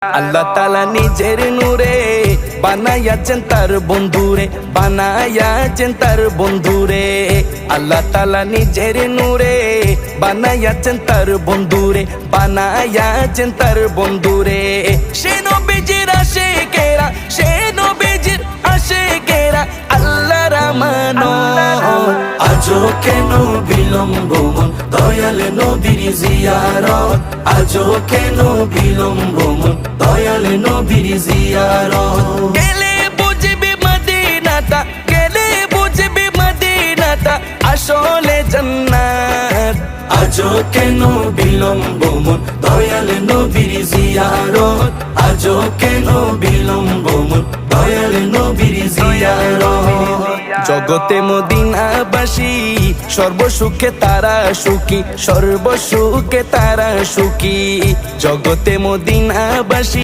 আল্লাহ তাআলা নিজের নূরে বানায়াছেন তার বন্ধুরে, বানায়াছেন তার বন্ধুরে। আল্লাহ তাআলা নিজের নূরে বানায়াছেন তার বন্ধুরে, বানায়াছেন তার বন্ধুরে। সে নবীজির আশিকেরা, সে নবীজির আশিকেরা আল্লাহর আমানত। আজও কেন বিলম্ব মন দয়াল নবীর জিয়ারত, আজও কেন বিলম্ব মন দয়াল নবীর জিয়ারত। গেলে বুঝবি মদিনাটা, গেলে বুঝবি মদিনাটা আসলে জান্নাত। আজও কেন বিলম্ব মন দয়াল নবীর জিয়ারত, আজও কেন বিলম্ব মন দয়াল নবীর জিয়ারত। জগতে মদিনাবাসী সর্বসুখে তারা সুখী, সর্বসুখে তারা সুখী। জগতে মদিনাবাসী